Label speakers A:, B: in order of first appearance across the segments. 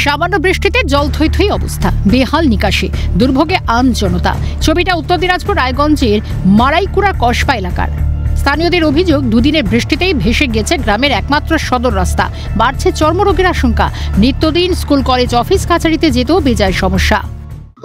A: সামান্য বৃষ্টিতে জল থই থই অবস্থা, বেহাল নিকাশি, দুর্ভোগে আম জনতা। ছবিটা উত্তর দিনাজপুর রায়গঞ্জের মারাইকুড়া কসবা এলাকার। স্থানীয়দের অভিযোগ, দুদিনের বৃষ্টিতেই ভেসে গেছে গ্রামের একমাত্র সদর রাস্তা। বাড়ছে চর্মরোগের আশঙ্কা। নিত্যদিন স্কুল, কলেজ, অফিস কাছারিতে যেতেও বেজায় সমস্যা।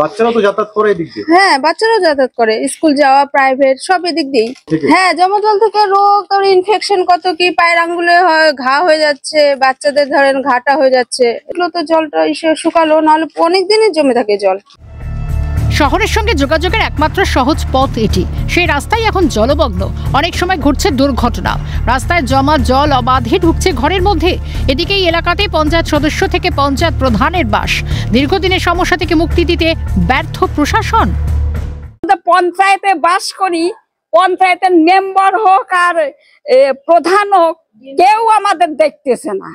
B: বাচ্চারা তো যাতায়াত করে এদিক দিয়ে।
C: হ্যাঁ, বাচ্চারাও যাতায়াত করে, স্কুল যাওয়া, প্রাইভেট, সব এদিক দিয়েই। হ্যাঁ, জল থেকে রোগ, তারপর ইনফেকশন, কত কি, পায়ের আঙ্গুলে ঘা হয়ে যাচ্ছে, বাচ্চাদের ধরেন ঘাটা হয়ে যাচ্ছে। এগুলো তো জলটা শুকালো, নাহলে অনেক দিনই জমে থাকে জল।
A: শহরের সঙ্গে যোগাযোগের একমাত্র সহজ পথ এটি। সেই রাস্তায় এখন জলমগ্ন। অনেক সময় ঘটছে দুর্ঘটনা। রাস্তায় জমা জল অবাধে ঢুকছে ঘরের মধ্যে। এদিকে এই এলাকাতে পঞ্চায়েত সদস্য থেকে পঞ্চায়েত প্রধানের বাস। দীর্ঘদিনের সমস্যা থেকে মুক্তি দিতে ব্যর্থ প্রশাসন।
D: পঞ্চায়েতে বাস করি, পঞ্চায়েতের মেম্বার হোক আর প্রধান হোক, কেউ আমাদের দেখতেছে না।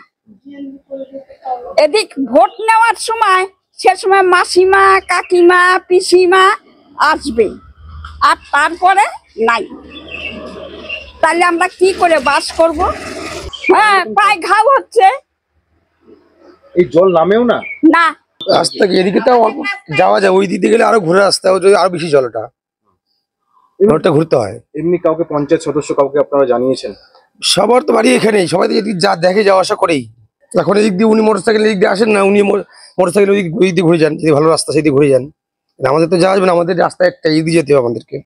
D: এদিক ভোট নেওয়ার সময়, সে সময় মাসিমা, কাকিমা, পিসিমা আসবে, আর তারপরে নাই। তাহলে আমরা কি করে বাস করব? হ্যাঁ, পায়ে ঘাও হচ্ছে।
B: এই জল নামেও না।
D: না,
E: রাস্তা এদিকে তো অল্প যাওয়া যায়, ওই দিকে গেলে আরো ঘুরে আসতে হবে, আরো বেশি জলটা ঘুরতে হয়।
B: এমনি কাউকে পঞ্চায়েত সদস্য কাউকে আপনারা জানিয়েছেন?
E: সবার তো বাড়ি এখানেই, সবাই তো এদিক যা দেখে যাওয়া আসা করেই। এখন এদিক দিয়ে উনি মোটরসাইকেল এদিক দিয়ে আসেন না, উনি মোটরসাইকেল ওই দিক দিয়ে ঘুরে যান, যদি ভালো রাস্তা সেই দিকে ঘুরে যান। আমাদের তো যাওয়া যাবে না, আমাদের রাস্তা একটা এদিকে যেতে হবে আমাদেরকে।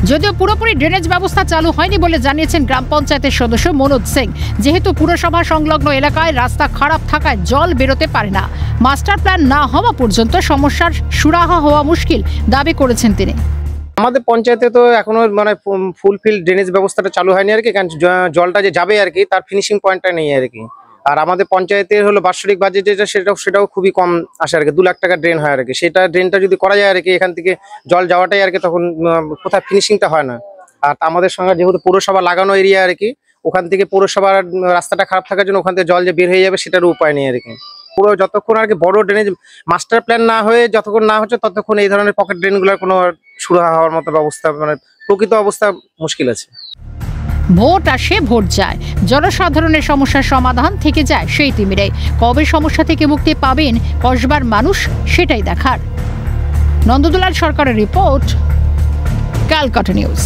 A: যদিও পুরোপুরি ড্রেনেজ ব্যবস্থা চালু হয়নি বলে জানিয়েছেন গ্রাম পঞ্চায়েতের সদস্য মনোজ সিং। যেহেতু পুরসভা সংলগ্ন এলাকায় রাস্তা খারাপ থাকায় জল বেরোতে পারে না। মাস্টার প্ল্যান না হওয়া পর্যন্ত সমস্যার সুরাহা হওয়া মুশকিল দাবি করেছেন তিনি।
F: আমাদের পঞ্চায়েতে তো এখনো মানে ফুলফিল ড্রেনেজ ব্যবস্থাটা চালু হয়নি আর কি, কারণ জলটা যে যাবে আর কি তার ফিনিশিং পয়েন্টটা নেই আর কি। আর আমাদের পঞ্চায়েতের হলো বাৎসরিক বাজেট যেটা, সেটাও খুবই কম আসে আর কি, 2 লাখ টাকা ড্রেন হয় আর কি। সেটা ড্রেনটা যদি করা যায় আর কি, এখান থেকে জল যাওয়াটাই আর কি, তখন কোথায় ফিনিশিংটা হয় না। আর আমাদের সঙ্গে যেহেতু পৌরসভা লাগানো এরিয়া আর কি, ওখান থেকে পৌরসভার রাস্তাটা খারাপ থাকার জন্য ওখান থেকে জল যে বের হয়ে যাবে সেটার উপায় নেই আর কি। পুরো যতক্ষণ আর কি বড় ড্রেনেজ মাস্টার প্ল্যান না হয়ে যতক্ষণ না হচ্ছে, ততক্ষণ এই ধরনের পকেট ড্রেনগুলোর কোনো সুরাহা হওয়ার মতো ব্যবস্থা, মানে প্রকৃত অবস্থা মুশকিল আছে।
A: ভোট আসে, ভোট যায়, জনসাধারণের সমস্যার সমাধান থেকে যায় সেই তিমিরে। কবে সমস্যা থেকে মুক্তি পাবেন কসবার মানুষ, সেটাই দেখার। নন্দদুলাল সরকারের রিপোর্ট, ক্যালকাটা নিউজ।